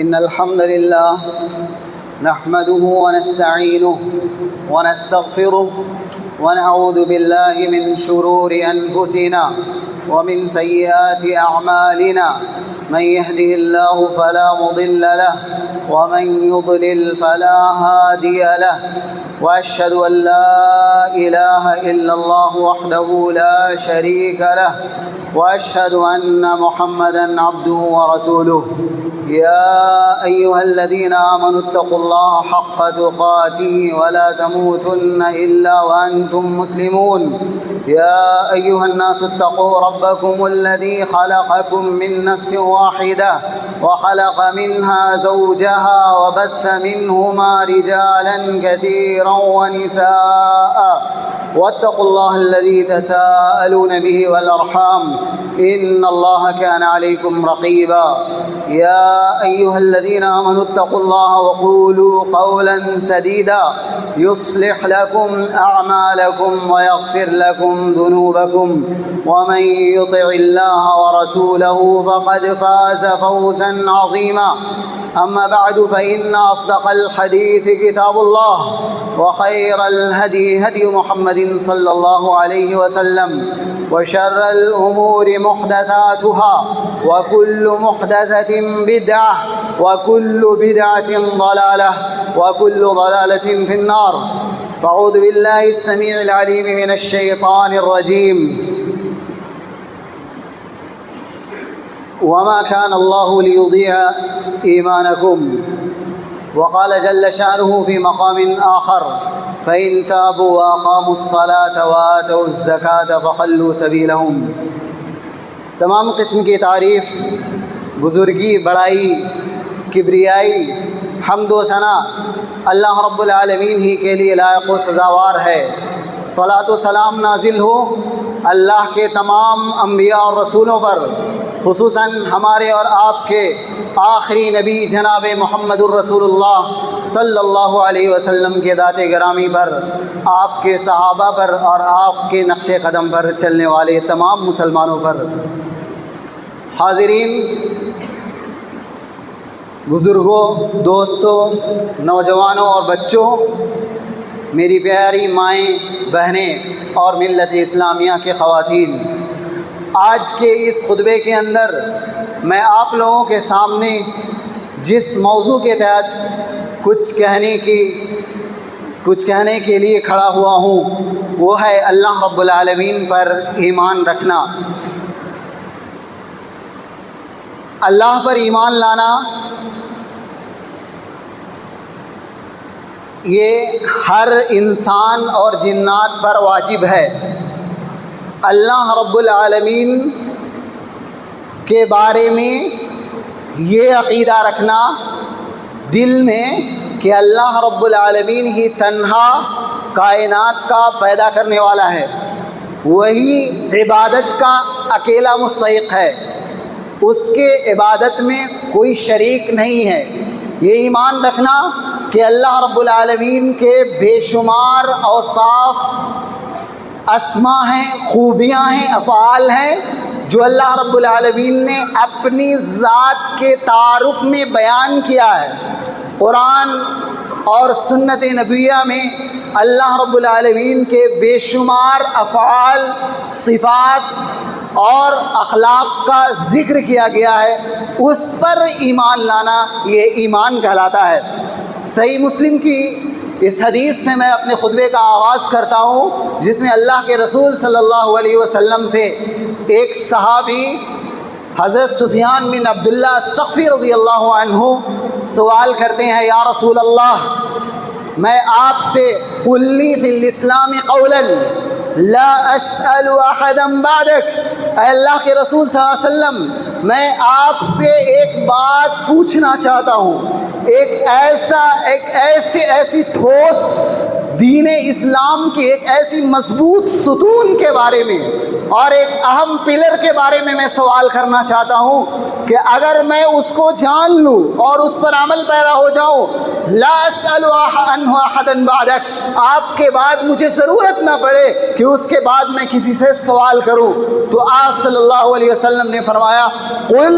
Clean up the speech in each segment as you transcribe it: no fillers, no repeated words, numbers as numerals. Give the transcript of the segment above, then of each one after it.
إن الحمد لله نحمده ونستعينه ونستغفره ونعوذ بالله من شرور أنفسنا ومن سيئات أعمالنا. من يهده الله فلا مضل له ومن يضلل فلا هادي له، وأشهد أن لا إله إلا الله وحده لا شريك له، وأشهد أن محمدًا عبده ورسوله. يا أيها الذين آمنوا اتقوا الله حق تقاته ولا تموتن إلا وأنتم مسلمون. يا أيها الناس اتقوا ربكم الذي خلقكم من نفس واحدة وخلق منها زوجها وبث منهما رجالا كثيرا ونساء، واتقوا الله الذي تساءلون به والأرحام إن الله كان عليكم رقيبا يا أيها الذين آمنوا اتقوا الله وقولوا قولا سديدا يصلح لكم أعمالكم ويغفر لكم ذنوبكم ومن يطع الله ورسوله فقد فاز فوزا عظيما أما بعد فإن أصدق الحديث كتاب الله وخير الهدي هدي محمد صلى الله عليه وسلم وشر الأمور محدثاتها وكل محدثة بدعة وكل بدعة ضلالة وكل ضلالة في النار فأعوذ بالله السميع العليم من الشيطان الرجيم وما كان الله ليضيع إيمانكم وقال جل شأنه في مقام آخر فإن تابوا وأقاموا الصلاة وآتوا الزكاة فخلوا سبيلهم. تمام قسم کی تعریف، بزرگی، بڑائی، کبریائی، حمد و ثنا اللہ رب العالمین ہی کے لیے لائق و سزاوار ہے. صلاۃ و سلام نازل ہو اللہ کے تمام انبیاء اور رسولوں پر، خصوصاً ہمارے اور آپ کے آخری نبی جناب محمد الرسول اللہ صلی اللہ علیہ وسلم کے ذات گرامی پر، آپ کے صحابہ پر اور آپ کے نقش قدم پر چلنے والے تمام مسلمانوں پر. حاضرین، بزرگوں، دوستوں، نوجوانوں اور بچوں، میری پیاری مائیں، بہنیں اور ملت اسلامیہ کے خواتین، آج کے اس خطبے کے اندر میں آپ لوگوں کے سامنے جس موضوع کے تحت کچھ کہنے کے لیے کھڑا ہوا ہوں وہ ہے اللہ رب العالمین پر ایمان رکھنا. اللہ پر ایمان لانا یہ ہر انسان اور جنات پر واجب ہے. اللہ رب العالمین کے بارے میں یہ عقیدہ رکھنا دل میں کہ اللہ رب العالمین ہی تنہا کائنات کا پیدا کرنے والا ہے، وہی عبادت کا اکیلا مستحق ہے، اس کے عبادت میں کوئی شریک نہیں ہے. یہ ایمان رکھنا کہ اللہ رب العالمین کے بے شمار اوصاف، اسما ہیں، خوبیاں ہیں، افعال ہیں جو اللہ رب العالمین نے اپنی ذات کے تعارف میں بیان کیا ہے. قرآن اور سنت نبویہ میں اللہ رب العالمین کے بے شمار افعال، صفات اور اخلاق کا ذکر کیا گیا ہے. اس پر ایمان لانا یہ ایمان کہلاتا ہے. صحیح مسلم کی اس حدیث سے میں اپنے خطبے کا آغاز کرتا ہوں، جس میں اللہ کے رسول صلی اللہ علیہ وسلم سے ایک صحابی حضرت سفیان بن عبداللہ الثقفی رضی اللہ عنہ سوال کرتے ہیں، یا رسول اللہ، میں آپ سے قل لی فی الاسلام قولا لا اسأل احدا بعدک، اے اللہ کے رسول صلی اللہ علیہ وسلم، میں آپ سے ایک بات پوچھنا چاہتا ہوں، ایک ایسی ٹھوس دین اسلام کی ایک ایسی مضبوط ستون کے بارے میں اور ایک اہم پلر کے بارے میں سوال کرنا چاہتا ہوں کہ اگر میں اس کو جان لوں اور اس پر عمل پیرا ہو جاؤں، لا اسأل عنہ احدا بعدک، آپ کے بعد مجھے ضرورت نہ پڑے کہ اس کے بعد میں کسی سے سوال کروں. تو آپ صلی اللہ علیہ وسلم نے فرمایا، قل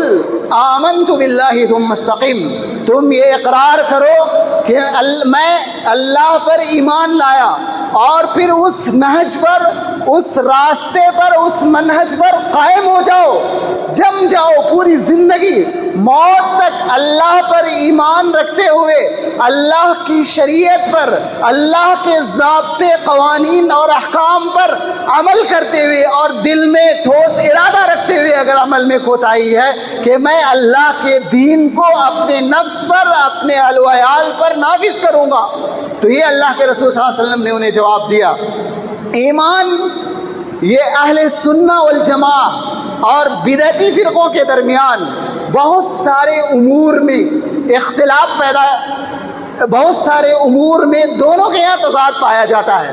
آمنت باللہ ثم استقم، تم یہ اقرار کرو کہ میں اللہ پر ایمان لایا اور پھر اس نہج پر، اس راستے پر، اس منہج پر قائم ہو جاؤ، جم جاؤ پوری زندگی موت تک اللہ پر ایمان رکھتے ہوئے، اللہ کی شریعت پر، اللہ کے ضابطے، قوانین اور احکام پر عمل کرتے ہوئے اور دل میں ٹھوس ارادہ رکھتے ہوئے اگر عمل میں کوتاہی ہے کہ میں اللہ کے دین کو اپنے نفس پر، اپنے اہل و عیال پر نافذ کروں گا. تو یہ اللہ کے رسول صلی اللہ علیہ وسلم نے انہیں جواب دیا. ایمان یہ اہل سنہ والجماعہ اور بدعتی فرقوں کے درمیان بہت سارے امور میں اختلاف بہت سارے امور میں دونوں کے یہاں تضاد پایا جاتا ہے.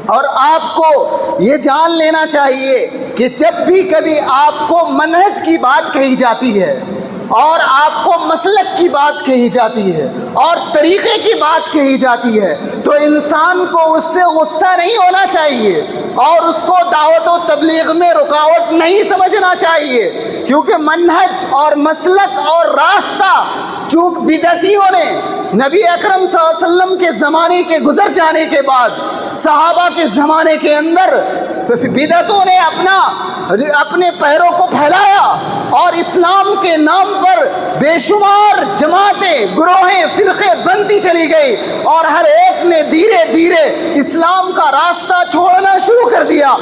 اور آپ کو یہ جان لینا چاہیے کہ جب بھی کبھی آپ کو منہج کی بات کہی جاتی ہے اور آپ کو مسلک کی بات کہی جاتی ہے اور طریقے کی بات کہی جاتی ہے تو انسان کو اس سے غصہ نہیں ہونا چاہیے اور اس کو دعوت و تبلیغ میں رکاوٹ نہیں سمجھنا چاہیے، کیونکہ منہج اور مسلک اور راستہ چونکہ بدعتیوں نے نبی اکرم صلی اللہ علیہ وسلم کے زمانے کے گزر جانے کے بعد صحابہ کے زمانے کے اندر بدعتوں نے اپنے پیروں کو پھیلایا اور اسلام کے نام پر بے شمار جماعتیں، گروہیں، فرقے بنتی چلی گئی اور ہر ایک نے دھیرے دھیرے اسلام کا راستہ چھوڑنا شروع کر دیا۔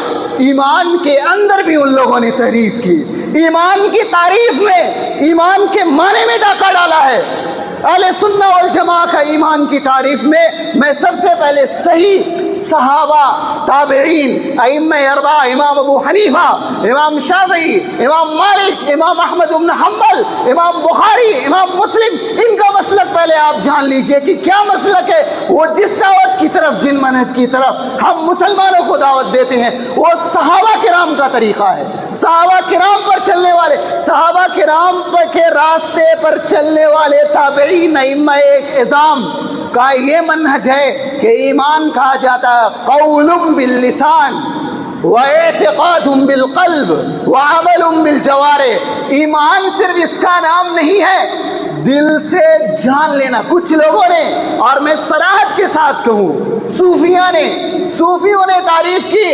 ایمان کے اندر بھی ان لوگوں نے تحریف کی، ایمان کی تعریف میں، ایمان کے معنی میں ڈاکہ ڈالا ہے۔ اہل سنہ والجماعہ کا ایمان کی تعریف میں سب سے پہلے صحیح صحابہ، تابعین، ائمہ اربعہ، امام ابو حنیفہ، امام شافعی، امام مالک، امام احمد بن حنبل، امام بخاری، امام مسلم، ان کا مسلک پہلے آپ جان لیجئے کہ کیا مسلک ہے۔ وہ جس دعوت کی طرف، جن منہج کی طرف ہم مسلمانوں کو دعوت دیتے ہیں وہ صحابہ کرام کا طریقہ ہے، صحابہ کرام پر چلنے والے، صحابہ کرام کے راستے پر چلنے والے تابعین، ائمہ اعظام کا یہ منہج ہے کہ ایمان کہا جاتا ہے قول باللسان واعتقاد بالقلب وعمل بالجوارح۔ ایمان صرف اس کا نام نہیں ہے، دل سے جان لینا۔ کچھ لوگوں نے، اور میں صراحت کے ساتھ کہوں، صوفیوں نے تعریف کی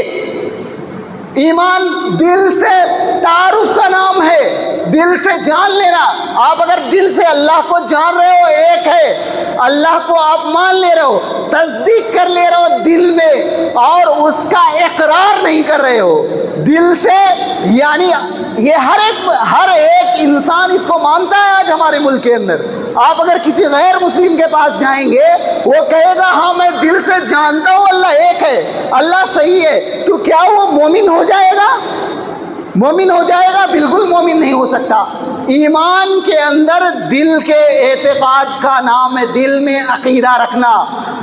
ایمان دل سے تعارف کا نام ہے، دل سے جان لینا۔ آپ اگر دل سے اللہ کو جان رہے ہو، ایک ہے، اللہ کو آپ مان لے رہے ہو، تصدیق کر لے رہے ہو دل میں اور اس کا اقرار نہیں کر رہے ہو دل سے، یعنی یہ ہر ایک انسان اس کو مانتا ہے۔ آج ہمارے ملک کے اندر آپ اگر کسی غیر مسلم کے پاس جائیں گے وہ کہے گا ہاں میں دل سے جانتا ہوں اللہ ایک ہے، اللہ صحیح ہے، تو کیا وہ مومن ہو جائے گا؟ مومن ہو جائے گا؟ بالکل مومن نہیں ہو سکتا۔ ایمان کے اندر دل کے اعتقاد کا نام ہے، دل میں عقیدہ رکھنا،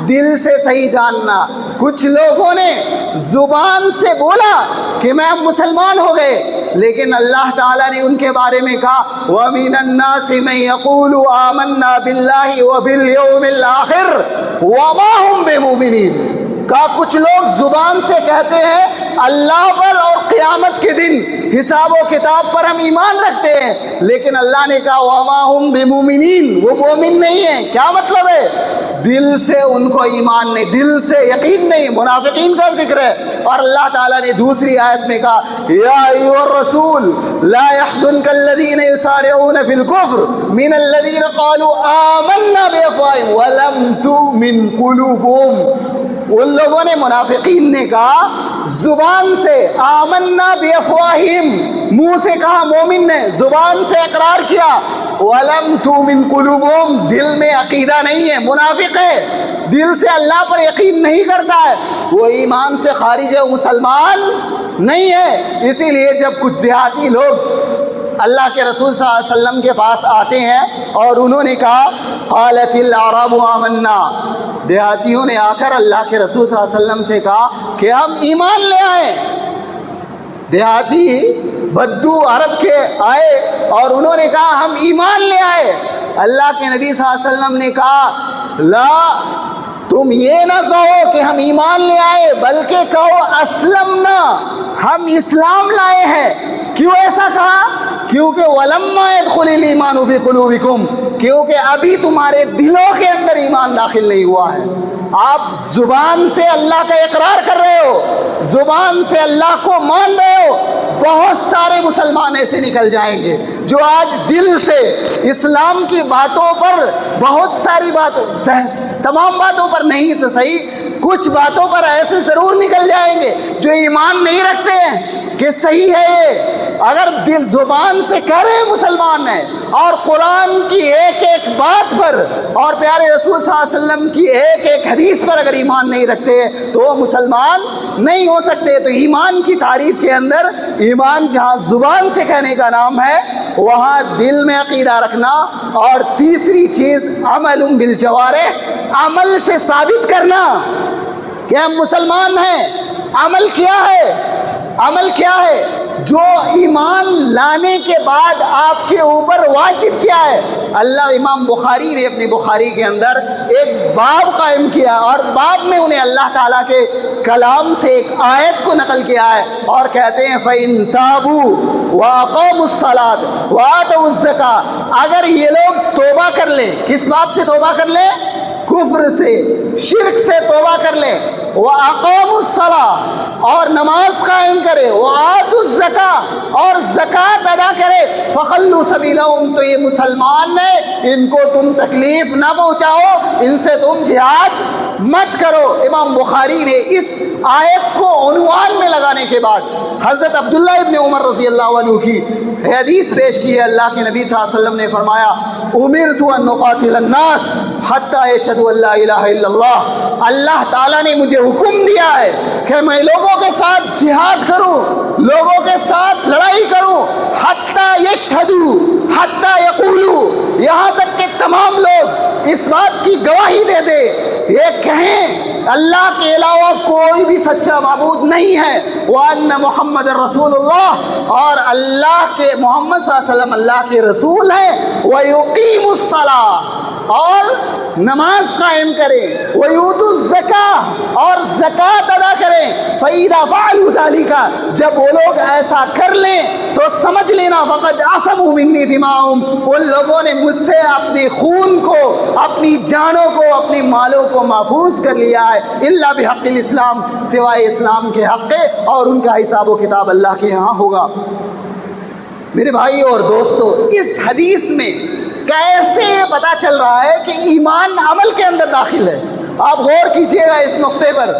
دل سے صحیح جاننا۔ کچھ لوگوں نے زبان سے بولا کہ میں اب مسلمان ہو گئے، لیکن اللہ تعالیٰ نے ان کے بارے میں کہا وَمِنَ النَّاسِ مَن يَقُولُ آمَنَّا بِاللَّهِ وَبِالْيَوْمِ الْآخِرِ وَمَا هُمْ بِمُؤْمِنِينَ۔ کہا کچھ لوگ زبان سے کہتے ہیں اللہ پر اور قیامت کے دن حساب و کتاب پر ہم ایمان رکھتے ہیں، لیکن اللہ نے کہا وَمَا هُمْ بِمُؤْمِنِينَ، وہ مومن نہیں ہیں۔ کیا مطلب ہے؟ دل سے ان کو ایمان نہیں، دل سے یقین نہیں۔ منافقین کا ذکر ہے، اور اللہ تعالیٰ نے دوسری آیت میں کہا یا ایھا الرسول لا يحزنك الذين يسارعون في الكفر من الذين قالوا آمنا بأفواههم ولم تؤمن قلوبهم۔ ان لوگوں نے، منافقین نے کہا زبان سے آمنا بافواہہم، منہ سے کہا مومن نے، زبان سے اقرار کیا، ولم تؤمن قلوبہم، دل میں عقیدہ نہیں ہے، منافق ہے، دل سے اللہ پر یقین نہیں کرتا ہے، وہ ایمان سے خارج ہے، وہ مسلمان نہیں ہے۔ اسی لیے جب کچھ دیہاتی لوگ اللہ کے رسول صلی اللہ علیہ وسلم کے پاس آتے ہیں اور انہوں نے کہا قالت الاعراب آمنا، دیہاتیوں نے آ کر اللہ کے رسول صلی اللہ علیہ وسلم سے کہا کہ ہم ایمان لے آئے۔ دیہاتی بدو عرب کے آئے اور انہوں نے کہا ہم ایمان لے آئے۔ اللہ کے نبی صلی اللہ علیہ وسلم نے کہا لا، تم یہ نہ کہو کہ ہم ایمان لے آئے، بلکہ کہو اسلمنا، ہم اسلام لائے ہیں۔ کیوں ایسا کہا؟ کیونکہ وَلَمَّا يَدْخُلِ الْإِيمَانُ فِي قُلُوبِكُمْ، کیونکہ ابھی تمہارے دلوں کے اندر ایمان داخل نہیں ہوا ہے۔ آپ زبان سے اللہ کا اقرار کر رہے ہو، زبان سے اللہ کو مان رہے ہو، بہت سارے مسلمان ایسے نکل جائیں گے جو آج دل سے اسلام کی باتوں پر، بہت ساری باتوں، تمام باتوں پر نہیں تو صحیح، کچھ باتوں پر ایسے ضرور نکل جائیں گے جو ایمان نہیں رکھتے ہیں کہ صحیح ہے یہ۔ اگر دل زبان سے کہہ رہے ہیں مسلمان ہیں اور قرآن کی ایک ایک بات پر اور پیارے رسول صلی اللہ علیہ وسلم کی ایک ایک حدیث پر اگر ایمان نہیں رکھتے تو وہ مسلمان نہیں ہو سکتے۔ تو ایمان کی تعریف کے اندر ایمان جہاں زبان سے کہنے کا نام ہے وہاں دل میں عقیدہ رکھنا، اور تیسری چیز عمل بالجوارح، عمل سے ثابت کرنا۔ کہ ہم مسلمان ہیں، عمل کیا ہے؟ عمل کیا ہے جو ایمان لانے کے بعد آپ کے اوپر واجب کیا ہے؟ اللہ امام بخاری نے اپنی بخاری کے اندر ایک باب قائم کیا اور باب میں انہیں اللہ تعالیٰ کے کلام سے ایک آیت کو نقل کیا ہے اور کہتے ہیں فَإِن تَابُوا وَأَقَامُوا الصَّلَاةَ وَآتَوُا الزَّكَاةَ، اگر یہ لوگ توبہ کر لیں، کس بات سے توبہ کر لیں؟ کفر سے، شرک سے توبہ کر لیں، وَأَقَامُوا الصَّلَاةَ اور نماز قائم کرے، وَآتُوا الزَّكَاةَ اور زکوٰۃ ادا کرے، فَخَلُّوا سَبِيلَهُمْ، تو یہ مسلمان ہیں، ان کو تم تکلیف نہ پہنچاؤ، ان سے تم جہاد مت کرو۔ امام بخاری نے اس آیت کو عنوان میں لگانے کے بعد حضرت عبداللہ ابن عمر رضی اللہ عنہ کی حدیث پیش کی ہے۔ اللہ کے نبی صلی اللہ علیہ وسلم نے فرمایا امرت ان اقاتل الناس حتی یشہدوا ان لا الہ الا اللہ، اللہ تعالیٰ نے مجھے حکم دیا ہے کہ میں لوگوں کے ساتھ جہاد کروں، لوگوں کے ساتھ لڑائی کروں، حتی یشہدوا، حتی یقولوا، یہاں تک کہ تمام لوگ اس بات کی گواہی دے دے، یہ کہیں اللہ کے علاوہ کوئی بھی سچا معبود نہیں ہے، وَأَنَّ مُحَمَّدَ رَسُولُ اللَّهِ، اور اللہ کے محمد صلی اللہ علیہ وسلم اللہ کے رسول ہیں، وَيُقِيمُ الصَّلَاةَ اور نماز قائم کریں، وَيُؤْتُوا الزَّكَاةَ اور زکوٰۃ ادا کریں، فَإِذَا فَعَلُوا ذَلِكَ جب وہ لوگ ایسا کر لیں تو سمجھ لینا فَقَدْ عَصَمُوا مِنِّي دِمَاءَهُمْ، ان لوگوں نے مجھ سے اپنے خون کو، اپنی جانوں کو، اپنی مالوں کو محفوظ کر لیا ہے، الا بحق الاسلام، سوائے اسلام کے حق کے، اور ان کا حساب و کتاب اللہ کے ہاں ہوگا۔ میرے بھائی اور دوستو، اس حدیث میں کیسے پتہ چل رہا ہے کہ ایمان عمل کے اندر داخل ہے؟ آپ غور کیجئے گا اس نقطے پر۔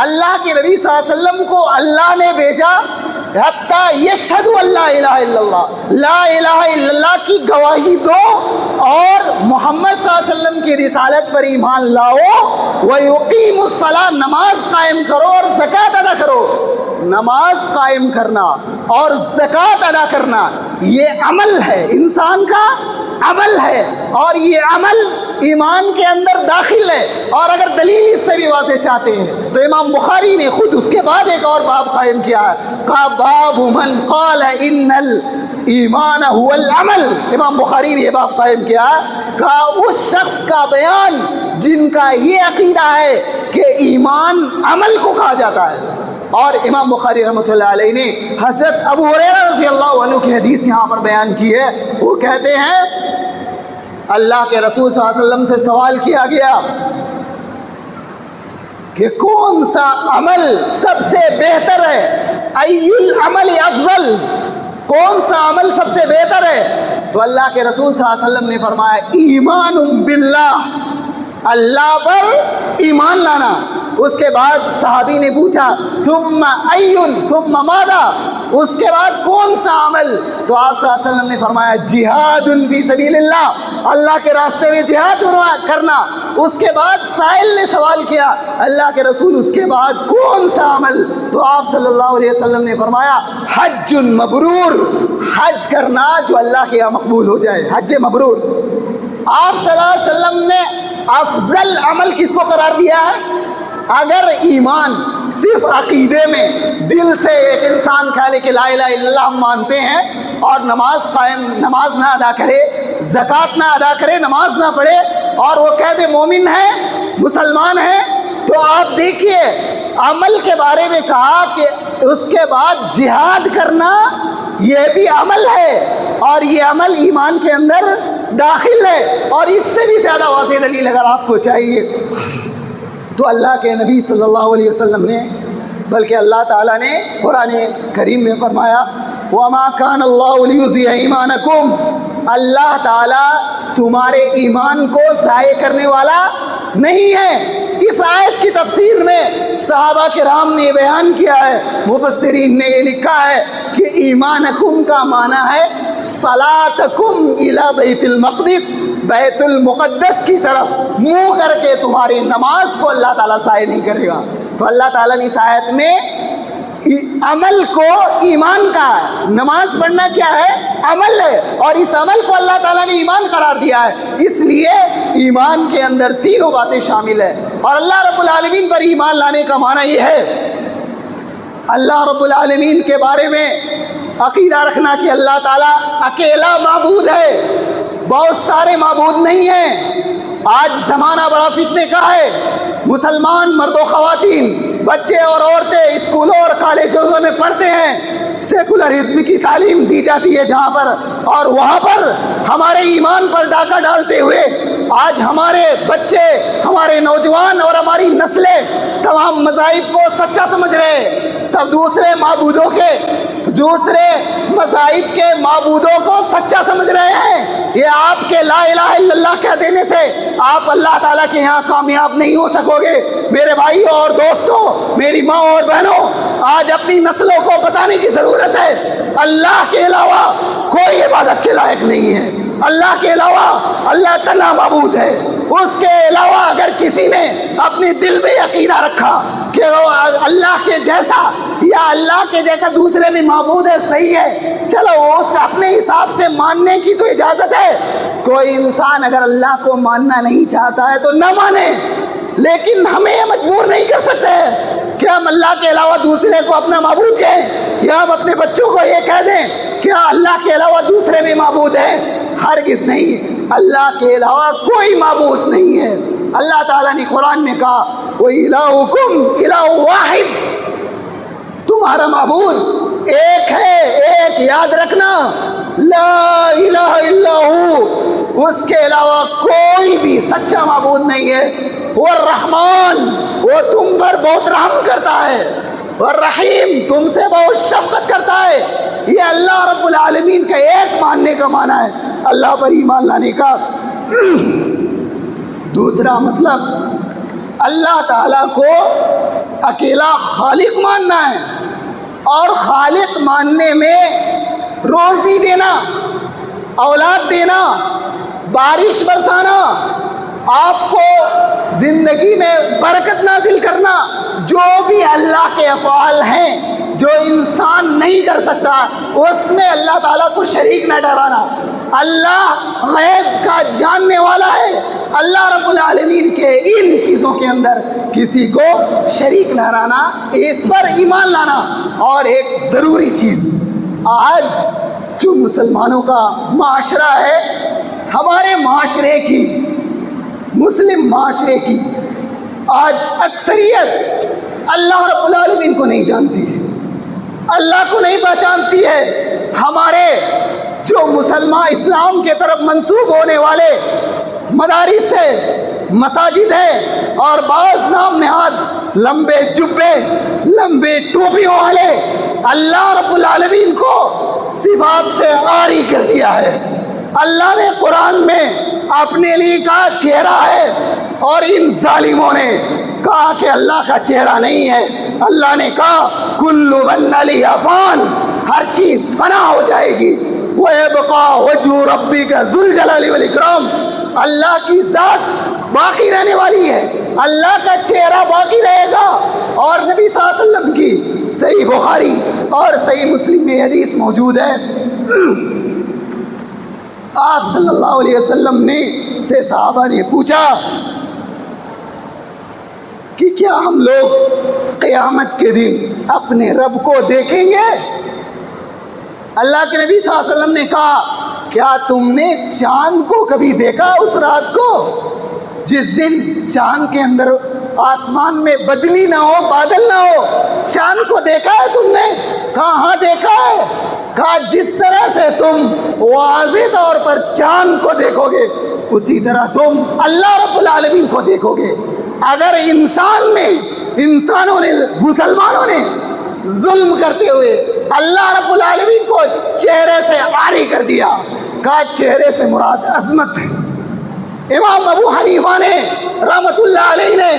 اللہ کے نبی صلی اللہ علیہ وسلم کو اللہ نے بھیجا حتی یشہدوا ان لا الہ الا اللہ، لا الہ الا اللہ کی گواہی دو اور محمد صلی اللہ علیہ وسلم کی رسالت پر ایمان لاؤ، وَيُقِيمُ الصَّلَاةَ نماز قائم کرو اور زکوٰۃ ادا کرو۔ نماز قائم کرنا اور زکوٰۃ ادا کرنا یہ عمل ہے، انسان کا عمل ہے، اور یہ عمل ایمان کے اندر داخل ہے۔ اور اگر دلیل اس سے بھی واضح چاہتے ہیں تو امام بخاری نے خود اس کے بعد ایک اور باب قائم کیا ہے، کہا باب من قال ان الایمان هو العمل، امام بخاری نے یہ باب قائم کیا ہے، کہا اس شخص کا بیان جن کا یہ عقیدہ ہے کہ ایمان عمل کو کہا جاتا ہے۔ اور امام بخاری رحمۃ اللہ علیہ نے حضرت ابو ہریرہ رضی اللہ عنہ کی حدیث یہاں پر بیان کی ہے، وہ کہتے ہیں اللہ کے رسول صلی اللہ علیہ وسلم سے سوال کیا گیا کہ کون سا عمل سب سے بہتر ہے، ای العمل افضل، کون سا عمل سب سے بہتر ہے؟ تو اللہ کے رسول صلی اللہ علیہ وسلم نے فرمایا ایمان باللہ، اللہ پر ایمان لانا۔ اس کے بعد صحابی نے پوچھا ثم ایون ثم ماذا، اس کے بعد کون سا عمل؟ تو آپ صلی اللہ علیہ وسلم نے فرمایا جہاد فی سبیل اللہ، اللہ کے راستے میں جہاد کرنا۔ اس کے بعد سائل نے سوال کیا اللہ کے رسول اس کے بعد کون سا عمل؟ تو آپ صلی اللہ علیہ وسلم نے فرمایا حج مبرور، حج کرنا جو اللہ کے یہاں مقبول ہو جائے، حج مبرور۔ آپ صلی اللہ علیہ وسلم نے افضل عمل کس کو قرار دیا ہے؟ اگر ایمان صرف عقیدے میں دل سے ایک انسان کہے کہ لا الہ الا اللہ ہم مانتے ہیں اور نماز نہ ادا کرے، زکوٰۃ نہ ادا کرے، نماز نہ پڑھے اور وہ کہہ دے مومن ہے، مسلمان ہے، تو آپ دیکھیے عمل کے بارے میں کہا کہ اس کے بعد جہاد کرنا یہ بھی عمل ہے اور یہ عمل ایمان کے اندر داخل ہے۔ اور اس سے بھی زیادہ واضح دلیل اگر آپ کو چاہیے تو اللہ کے نبی صلی اللہ علیہ وسلم نے، بلکہ اللہ تعالیٰ نے قرآن کریم میں فرمایا وَمَا كَانَ اللَّهُ لِيُضِيعَ إِيمَانَكُمْ، اللہ تعالیٰ تمہارے ایمان کو ضائع کرنے والا نہیں ہے۔ اس آیت کی تفسیر میں صحابہ کرام نے بیان کیا ہے، مفسرین نے یہ لکھا ہے کہ ایمانکم کا معنی ہے صلاتکم الی بیت المقدس، بیت المقدس کی طرف منہ کر کے تمہاری نماز کو اللہ تعالیٰ ضائع نہیں کرے گا۔ تو اللہ تعالیٰ نے اس آیت میں عمل کو ایمان کا ہے، نماز پڑھنا کیا ہے؟ عمل ہے، اور اس عمل کو اللہ تعالیٰ نے ایمان قرار دیا ہے۔ اس لیے ایمان کے اندر تینوں باتیں شامل ہیں، اور اللہ رب العالمین پر ایمان لانے کا معنی یہ ہے اللہ رب العالمین کے بارے میں عقیدہ رکھنا کہ اللہ تعالیٰ اکیلا معبود ہے، بہت سارے معبود نہیں ہیں۔ آج زمانہ بڑا فتنے کا ہے، مسلمان مرد و خواتین، بچے اور عورتیں اسکولوں اور کالجوں میں پڑھتے ہیں، سیکولرزم کی تعلیم دی جاتی ہے جہاں پر، اور وہاں پر ہمارے ایمان پر ڈاکہ ڈالتے ہوئے آج ہمارے بچے، ہمارے نوجوان اور ہماری نسلیں تمام مذاہب کو سچا سمجھ رہے ہیں، تب دوسرے مذاہب کے معبودوں کو سچا سمجھ رہے ہیں۔ یہ آپ کے لا الہ الا اللہ کہہ دینے سے آپ اللہ تعالیٰ کے یہاں کامیاب نہیں ہو سکو گے۔ میرے بھائیوں اور دوستوں، میری ماں اور بہنوں، آج اپنی نسلوں کو بتانے کی ضرورت ہے اللہ کے علاوہ کوئی عبادت کے لائق نہیں ہے، اللہ کے علاوہ اللہ تنہا معبود ہے۔ اس کے علاوہ اگر کسی نے اپنے دل میں عقیدہ رکھا کہ اللہ کے جیسا یا اللہ کے جیسا دوسرے میں معبود ہے، صحیح ہے، چلو اس اپنے حساب سے ماننے کی تو اجازت ہے۔ کوئی انسان اگر اللہ کو ماننا نہیں چاہتا ہے تو نہ مانے، لیکن ہمیں یہ مجبور نہیں کر سکتے کہ ہم اللہ کے علاوہ دوسرے کو اپنا معبود کہیں، یا ہم اپنے بچوں کو یہ کہہ دیں کہ اللہ کے علاوہ دوسرے بھی معبود ہیں۔ ہرگز نہیں، اللہ کے علاوہ کوئی معبود نہیں ہے۔ اللہ تعالیٰ نے قرآن میں کہا وَإِلَٰهُكُمْ إِلَٰهٌ وَاحِدٌ، تمہارا معبود ایک ہے، ایک، یاد رکھنا، لا الہ الا ہو، اس کے علاوہ کوئی بھی سچا معبود نہیں ہے۔ وہ الرحمن، وہ تم پر بہت رحم کرتا ہے، الرحیم، تم سے بہت شفقت کرتا ہے۔ یہ اللہ رب العالمین کا ایک ماننے کا معنی ہے اللہ پر ایمان لانے کا۔ دوسرا مطلب اللہ تعالیٰ کو اکیلا خالق ماننا ہے، اور خالق ماننے میں روزی دینا، اولاد دینا، بارش برسانا، آپ کو زندگی میں برکت نازل کرنا، جو بھی اللہ کے افعال ہیں جو انسان نہیں کر سکتا، اس میں اللہ تعالیٰ کو شریک نہ ٹھہرانا۔ اللہ غیب کا جاننے والا ہے، اللہ رب العالمین کے ان چیزوں کے اندر کسی کو شریک نہ ٹھہرانا، اس پر ایمان لانا۔ اور ایک ضروری چیز، آج جو مسلمانوں کا معاشرہ ہے، ہمارے معاشرے کی، مسلم معاشرے کی آج اکثریت اللہ رب العالمین کو نہیں جانتی ہے، اللہ کو نہیں پہچانتی ہے۔ ہمارے جو مسلمان اسلام کے طرف منسوب ہونے والے مدارس ہے، مساجد ہے، اور بعض نام نہاد لمبے جبے، لمبے ٹوپیوں والے اللہ رب العالمین کو صفات سے عاری کر دیا ہے۔ اللہ نے قرآن میں اپنے لیے کہا چہرہ ہے، اور ان ظالموں نے کہا کہ اللہ کا چہرہ نہیں ہے۔ اللہ نے کہا کل من علیہ فان، ہر چیز فنا ہو جائے گی، وَيَبْقَى وَجْهُ رَبِّكَ ذُو الْجَلَالِ وَالْإِكْرَامِ، اللہ کی ذات باقی رہنے والی ہے، اللہ کا چہرہ باقی رہے گا۔ اور نبی صلی اللہ علیہ وسلم کی صحیح بخاری اور صحیح مسلم میں حدیث موجود ہے، آپ صلی اللہ علیہ وسلم نے سے صحابہ نے پوچھا کہ کیا ہم لوگ قیامت کے دن اپنے رب کو دیکھیں گے؟ اللہ کے نبی صلی اللہ علیہ وسلم نے کہا کیا تم نے چاند کو کبھی دیکھا اس رات کو جس دن چاند کے اندر آسمان میں بدلی نہ ہو، بادل نہ ہو؟ چاند کو دیکھا ہے تم نے؟ کہاں دیکھا ہے؟ کہا جس طرح سے تم واضح طور پر چاند کو دیکھو گے، اسی طرح تم اللہ رب العالمین کو دیکھو گے۔ اگر انسانوں نے، مسلمانوں نے ظلم کرتے ہوئے اللہ رب العالمین کو چہرے سے عاری کر دیا، کہا چہرے سے مراد عظمت ہے۔ امام ابو حنیفہ نے رحمت اللہ علیہ نے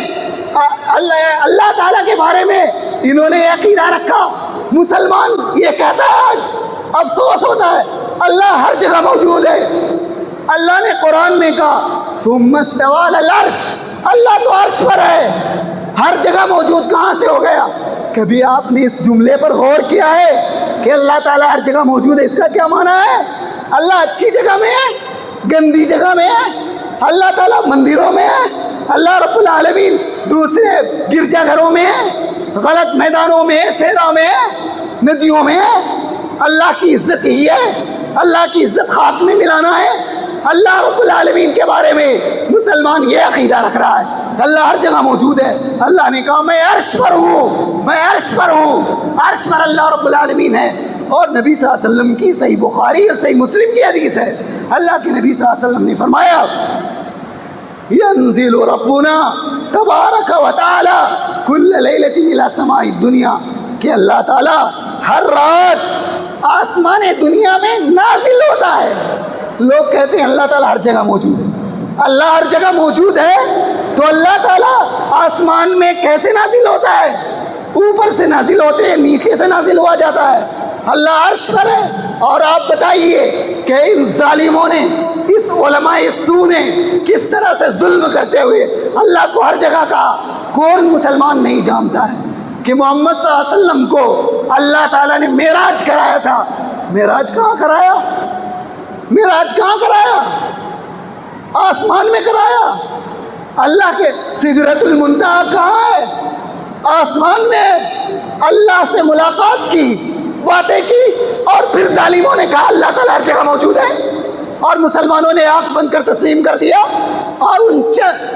اللہ تعالیٰ کے بارے میں انہوں نے عقیدہ رکھا، مسلمان یہ کہتا ہے، آج افسوس ہوتا ہے، اللہ ہر جگہ موجود ہے۔ اللہ نے قرآن میں کہا ثم استوى علی العرش، اللہ تو عرش پر ہے، ہر جگہ موجود کہاں سے ہو گیا؟ کبھی آپ نے اس جملے پر غور کیا ہے کہ اللہ تعالیٰ ہر جگہ موجود ہے؟ اس کا کیا معنی ہے؟ اللہ اچھی جگہ میں ہے، گندی جگہ میں ہے؟ اللہ تعالیٰ مندروں میں ہے، اللہ رب العالمین دوسرے گرجا گھروں میں ہے، غلط میدانوں میں ہے، صحرا میں ہے، ندیوں میں ہے۔ اللہ کی عزت یہی ہے، اللہ کی عزت خاک میں ملانا ہے۔ اللہ رب العالمین کے بارے میں مسلمان یہ عقیدہ رکھ رہا ہے، اللہ ہر جگہ موجود ہے۔ اللہ نے کہا میں عرش پر ہوں، میں عرش پر ہوں، عرش پر اللہ رب العالمین ہے۔ اور نبی صلی اللہ علیہ وسلم کی صحیح بخاری اور صحیح مسلم کی حدیث ہے، اللہ کے نبی صلی اللہ علیہ وسلم نے فرمایا ينزل ربنا تبارک و تعالی کل لیلۃ الی سماء الدنیا، کہ اللہ تعالیٰ ہر رات آسمان دنیا میں نازل ہوتا ہے۔ لوگ کہتے ہیں اللہ تعالیٰ ہر جگہ موجود ہے، اللہ ہر جگہ موجود ہے تو اللہ تعالیٰ آسمان میں کیسے نازل ہوتا ہے؟ اوپر سے نازل ہوتے ہیں، نیچے سے نازل ہوا جاتا ہے، اللہ عرش پر ہے۔ اور آپ بتائیے کہ ان ظالموں نے، اس علماء سو نے کس طرح سے ظلم کرتے ہوئے اللہ کو ہر جگہ کہا۔ کون مسلمان نہیں جانتا ہے کہ محمد صلی اللہ علیہ وسلم کو اللہ تعالیٰ نے معراج کرایا تھا۔ معراج کہاں کرایا؟ معراج کہاں کرایا؟ آسمان میں کرایا۔ اللہ کے سدرۃ المنتہا کہاں ہے؟ آسمان میں۔ اللہ سے ملاقات کی، باتیں کی، اور پھر ظالموں نے کہا اللہ تعالیٰ ہر جگہ موجود ہے، اور مسلمانوں نے آنکھ بند کر تسلیم کر دیا اور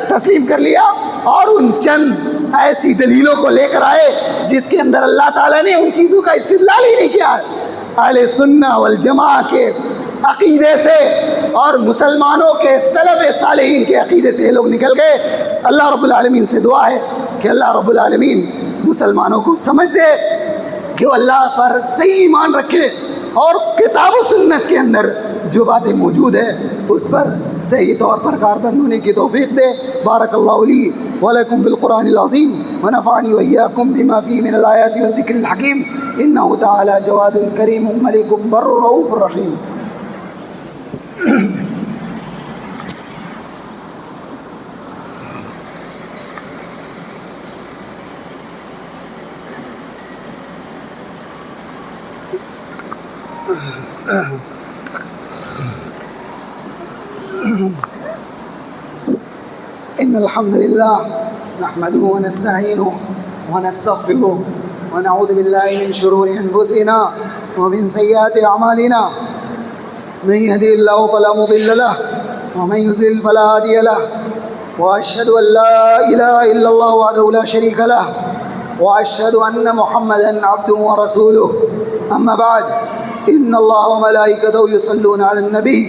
تسلیم کر لیا، اور ان چند ایسی دلیلوں کو لے کر آئے جس کے اندر اللہ تعالیٰ نے ان چیزوں کا استدلال ہی نہیں کیا ہے۔ اہل سنہ والجماعہ کے عقیدے سے اور مسلمانوں کے سلف صالحین کے عقیدے سے یہ لوگ نکل گئے۔ اللہ رب العالمین سے دعا ہے کہ اللہ رب العالمین مسلمانوں کو سمجھ دے کہ وہ اللہ پر صحیح ایمان رکھے اور کتاب و سنت کے اندر جو باتیں موجود ہیں اس پر صحیح طور پر کاربند ہونے کی توفیق دے۔ بارک اللہ لی ولکم بالقرآن العظیم ونفعنی وإیاکم بما فیہ من الآیات والذکر الحکیم، انہ تعالی جواد کریم ملک بر رؤوف رحیم۔ ان الحمد للہ نحمده ونستعینه ونستغفره ونعوذ باللہ من شرور انفسنا ومن سیئات اعمالنا، من يهده الله فلا مضل له ومن يضلل فلا هادي له، واشهد ان لا اله الا الله وحده لا شريك له، واشهد ان محمدا عبده ورسوله، اما بعد، ان الله وملائكته يصلون على النبي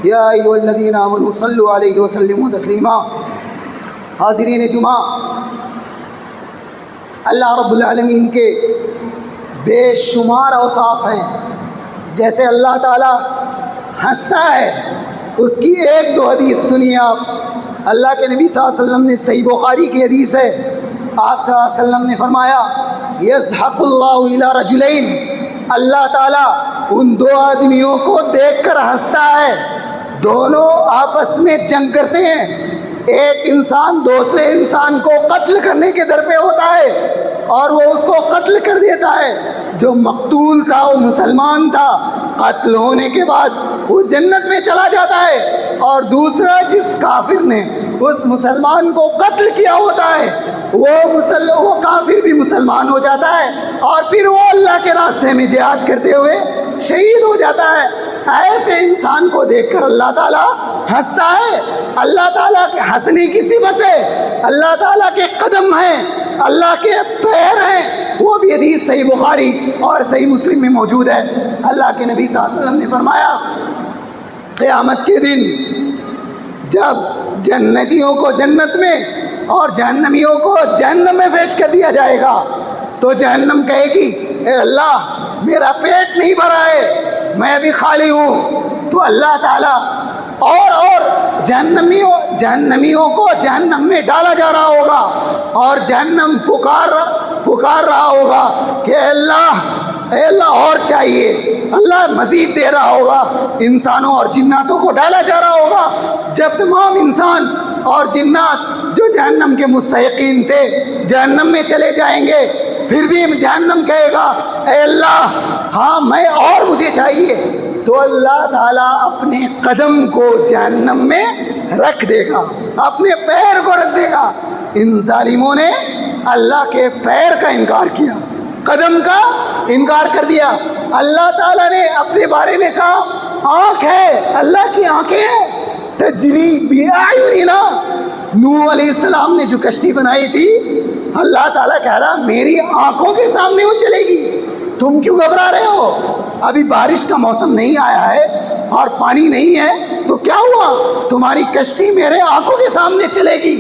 يا ايها الذين امنوا صلوا عليه وسلموا تسليما۔ حاضرین جمعہ، اللہ رب العالمین کے بے شمار اوصاف ہیں۔ جیسے اللہ تعالیٰ ہنستا ہے، اس کی ایک دو حدیث سنیے آپ۔ اللہ کے نبی صلی اللہ علیہ وسلم نے، صحیح بخاری کی حدیث ہے، آپ صلی اللہ علیہ وسلم نے فرمایا یضحک اللہ الی رجلین، اللہ تعالیٰ ان دو آدمیوں کو دیکھ کر ہنستا ہے، دونوں آپس میں جنگ کرتے ہیں۔ ایک انسان دوسرے انسان کو قتل کرنے کے در پہ ہوتا ہے اور وہ اس کو قتل کر دیتا ہے۔ جو مقتول تھا وہ مسلمان تھا، قتل ہونے کے بعد وہ جنت میں چلا جاتا ہے، اور دوسرا جس کافر نے اس مسلمان کو قتل کیا ہوتا ہے وہ کافر بھی مسلمان ہو جاتا ہے، اور پھر وہ اللہ کے راستے میں جہاد کرتے ہوئے شہید ہو جاتا ہے۔ ایسے انسان کو دیکھ کر اللہ تعالیٰ ہنستا ہے۔ اللہ تعالیٰ کے ہنسنے کی صفت ہے، اللہ تعالیٰ کے قدم ہیں، اللہ کے پیر ہیں، وہ بھی حدیث صحیح بخاری اور صحیح مسلم میں موجود ہے۔ اللہ کے نبی صلی اللہ علیہ وسلم نے فرمایا قیامت کے دن جب جنتیوں کو جنت میں اور جہنمیوں کو جہنم میں پیش کر دیا جائے گا تو جہنم کہے گی اے اللہ میرا پیٹ نہیں بھرا ہے، میں بھی خالی ہوں۔ تو اللہ تعالیٰ اور جہنمیوں کو جہنم میں ڈالا جا رہا ہوگا، اور جہنم پکار رہا ہوگا کہ اے اللہ اور چاہیے، اللہ مزید دے رہا ہوگا۔ انسانوں اور جناتوں کو ڈالا جا رہا ہوگا۔ جب تمام انسان اور جنات جو جہنم کے مستحقین تھے جہنم میں چلے جائیں گے، پھر بھی جہنم کہے گا اے اللہ ہاں میں اور مجھے چاہیے، تو اللہ تعالیٰ اپنے قدم کو جہنم میں رکھ دے گا، اپنے پیر کو رکھ دے گا۔ ان ظالموں نے اللہ کے پیر کا انکار کیا، قدم کا انکار کر دیا۔ اللہ تعالیٰ نے اپنے بارے میں کہا آنکھ ہے، اللہ کی آنکھیں ہیں، تجری بِأَعْيُنِنَا۔ نوح علیہ السلام نے جو کشتی بنائی تھی، اللہ تعالیٰ کہہ رہا میری آنکھوں کے سامنے وہ چلے گی، تم کیوں گھبرا رہے ہو؟ ابھی بارش کا موسم نہیں آیا ہے اور پانی نہیں ہے تو کیا ہوا؟ تمہاری کشتی میرے آنکھوں کے سامنے چلے گی،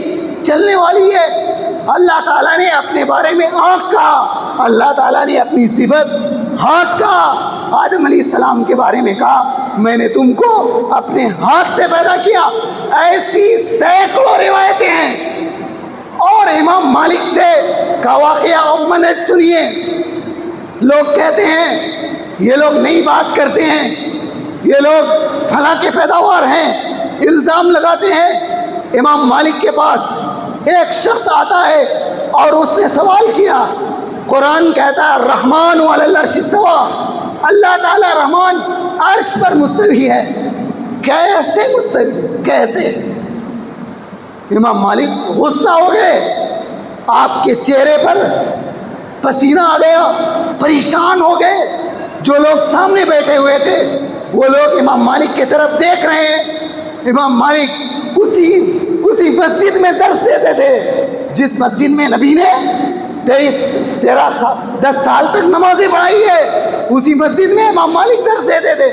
چلنے والی ہے۔ اللہ تعالیٰ نے اپنے بارے میں آنکھ کہا، اللہ تعالیٰ نے اپنی صفت ہاتھ کہا۔ آدم علیہ السلام کے بارے میں کہا میں نے تم کو اپنے ہاتھ سے پیدا کیا۔ ایسی سینکڑوں روایتیں ہیں۔ اور امام مالک سے کا واقعہ منہج سنیے۔ لوگ کہتے ہیں یہ لوگ نئی بات کرتے ہیں، یہ لوگ فلاں کے پیداوار ہیں، الزام لگاتے ہیں۔ امام مالک کے پاس ایک شخص آتا ہے اور اس نے سوال کیا، قرآن کہتا ہے رحمان علی العرش استویٰ، اللہ تعالیٰ رحمان عرش پر مستوی ہے، کیسے مستوی؟ کیسے؟ امام مالک غصہ ہو گئے، آپ کے چہرے پر پسینہ آ گیا، پریشان ہو گئے۔ جو لوگ سامنے بیٹھے ہوئے تھے وہ لوگ امام مالک کی طرف دیکھ رہے ہیں۔ امام مالک اسی مسجد میں درس دیتے تھے جس مسجد میں نبی نے 10 سال تک نمازیں پڑھائی ہے، اسی مسجد میں امام مالک درس دیتے تھے۔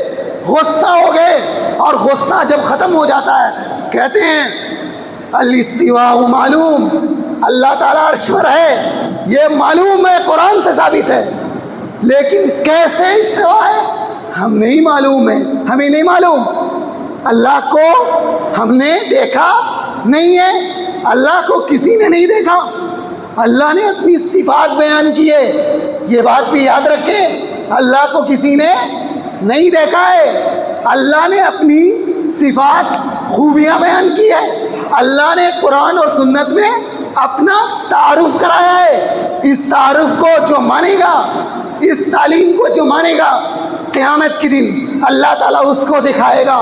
غصہ ہو گئے اور غصہ جب ختم ہو جاتا ہے کہتے ہیں الاستواء معلوم، اللہ تعالیٰ عرش پر ہے، یہ معلوم ہے، قرآن سے ثابت ہے، لیکن کیسے استوا ہے ہم نہیں معلوم ہے، ہمیں نہیں معلوم۔ اللہ کو ہم نے دیکھا نہیں ہے، اللہ کو کسی نے نہیں دیکھا، اللہ نے اپنی صفات بیان کی ہے، یہ بات بھی یاد رکھیں، اللہ کو کسی نے نہیں دیکھا ہے، اللہ نے اپنی صفات خوبیاں بیان کی ہے، اللہ نے قرآن اور سنت میں اپنا تعارف کرایا ہے۔ اس تعارف کو جو مانے گا، اس تعلیم کو جو مانے گا، قیامت کے دن اللہ تعالیٰ اس کو دکھائے گا۔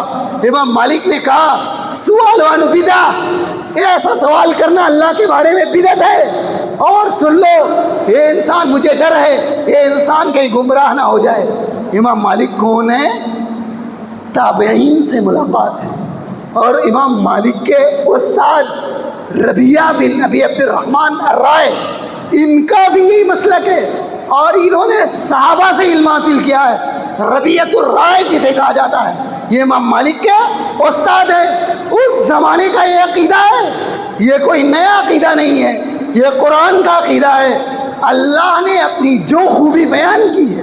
امام مالک نے کہا سوال وانو بدع، ایسا سوال کرنا اللہ کے بارے میں بدعت ہے۔ اور سن لو یہ انسان، مجھے ڈر ہے یہ انسان کہیں گمراہ نہ ہو جائے۔ امام مالک کون ہے؟ تابعین سے ملاقات ہے، اور امام مالک کے استاد ربیعہ بن ابی عبد الرحمن الرائے، ان کا بھی یہی مسلک ہے، اور انہوں نے صحابہ سے علم حاصل کیا ہے۔ ربیعۃ الرائے جسے کہا جاتا ہے، یہ امام مالک کے استاد ہے۔ اس زمانے کا یہ عقیدہ ہے، یہ کوئی نیا عقیدہ نہیں ہے، یہ قرآن کا عقیدہ ہے۔ اللہ نے اپنی جو خوبی بیان کی ہے،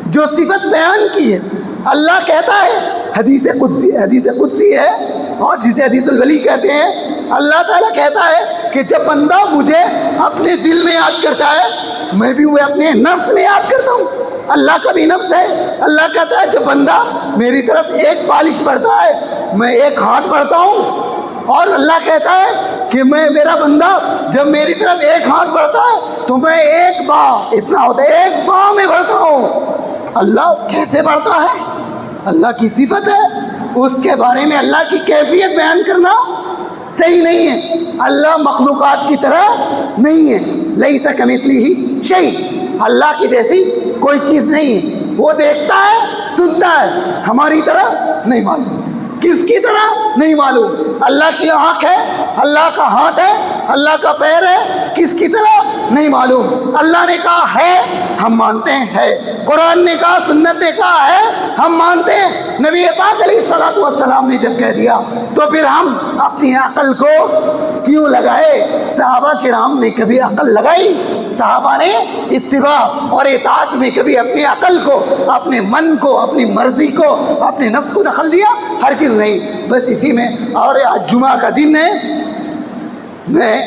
جو صفت بیان کی ہے، اللہ کہتا ہے، حدیث قدسی ہے اور جسے حدیث الولی کہتے ہیں، اللہ تعالیٰ کہتا ہے کہ جب بندہ مجھے اپنے دل میں یاد کرتا ہے میں بھی وہ اپنے نفس میں یاد کرتا ہوں۔ اللہ کا بھی نفس ہے۔ اللہ کہتا ہے جب بندہ میری طرف ایک بالش پڑھتا ہے میں ایک ہاتھ پڑھتا ہوں، اور اللہ کہتا ہے کہ میرا بندہ جب میری طرف ایک ہاتھ بڑھتا ہے تو میں ایک باں، اتنا ہوتا ہے، ایک باں میں بڑھتا ہوں۔ اللہ کیسے بڑھتا ہے؟ اللہ کی صفت ہے، اس کے بارے میں اللہ کی کیفیت بیان کرنا صحیح نہیں ہے۔ اللہ مخلوقات کی طرح نہیں ہے، لیس کمثلہ شیء، اللہ کی جیسی کوئی چیز نہیں ہے۔ وہ دیکھتا ہے، سنتا ہے، ہماری طرح نہیں معلوم، کس کی طرح نہیں معلوم۔ اللہ کی آنکھ ہے، اللہ کا ہاتھ ہے، اللہ کا پیر ہے، کس کی طرح نہیں معلوم۔ اللہ نے کہا ہے، ہم مانتے ہیں ہے، قرآن نے کہا، سنت نے کہا ہے، ہم مانتے ہیں۔ نبی پاک علیہ الصلوۃ والسلام نے جب کہہ دیا تو پھر ہم اپنی عقل کو کیوں لگائے؟ صحابہ کرام نے کبھی عقل لگائی؟ صحابہ نے اتباع اور اطاعت میں کبھی اپنی عقل کو، اپنے من کو، اپنی مرضی کو، اپنے نفس کو دخل دیا؟ ہرگز نہیں۔ بس اسی میں، اور آج جمعہ کا دن ہے، میں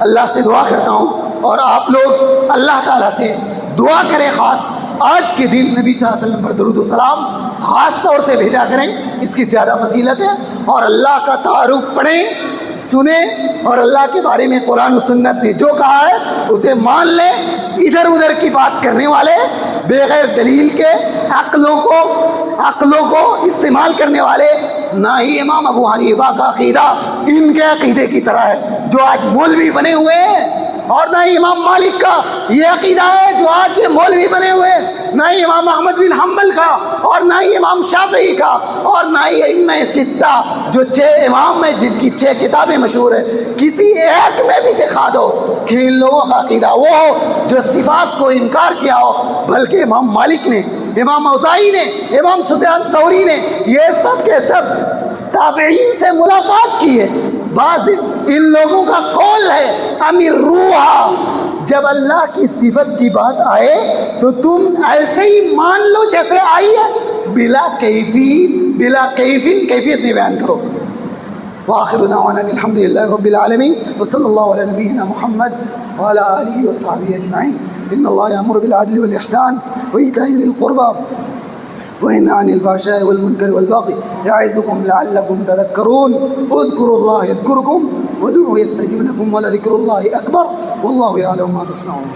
اللہ سے دعا کرتا ہوں اور آپ لوگ اللہ تعالیٰ سے دعا کریں، خاص آج کے دن نبی صلی اللہ علیہ وسلم پر درود و سلام خاص طور سے بھیجا کریں، اس کی زیادہ فضیلت ہے۔ اور اللہ کا تعارف پڑھیں، سنیں، اور اللہ کے بارے میں قرآن و سنت نے جو کہا ہے اسے مان لیں۔ ادھر ادھر کی بات کرنے والے بغیر دلیل کے عقلوں کو استعمال کرنے والے. نہ ہی امام ابو حنیفہ کا عقیدہ ان کے عقیدے کی طرح ہے جو آج مولوی بنے ہوئے ہیں, اور نہ ہی امام مالک کا یہ عقیدہ ہے جو آج یہ مولوی بنے ہوئے ہیں, نہ ہی امام احمد بن حنبل کا, اور نہ ہی امام شافعی کا, اور نہ ہی ائمہ ستہ جو 6 امام ہیں جن کی 6 کتابیں مشہور ہیں. کسی ایک میں بھی دکھا دو کہ ان لوگوں کا عقیدہ وہ ہو جو صفات کو انکار کیا ہو. بلکہ امام مالک نے, امام اوزاعی نے, امام سفیان ثوری نے, یہ سب کے سب تابعین سے ملاقات کی ہے. بعض ان لوگوں کا قول ہے امیر روحا, جب اللہ کی صفت کی بات آئے تو تم ایسے ہی مان لو جیسے آئی ہے, بلا کیفیت نہیں بیان کرو. وآخر دعوانا الحمد للہ رب العالمین وصلی اللہ علی نبینا محمد وعلی آلہ وصحبہ اجمعین. ان اللہ یأمر بالعدل والإحسان وإیتاء ذی القربى وينهى عن الفحشاء والمنكر والبغي يعظكم لعلكم تذكرون. اذكروا الله يذكركم وادعوه يستجب لكم ولذكر الله أكبر والله يعلم ما تصنعون.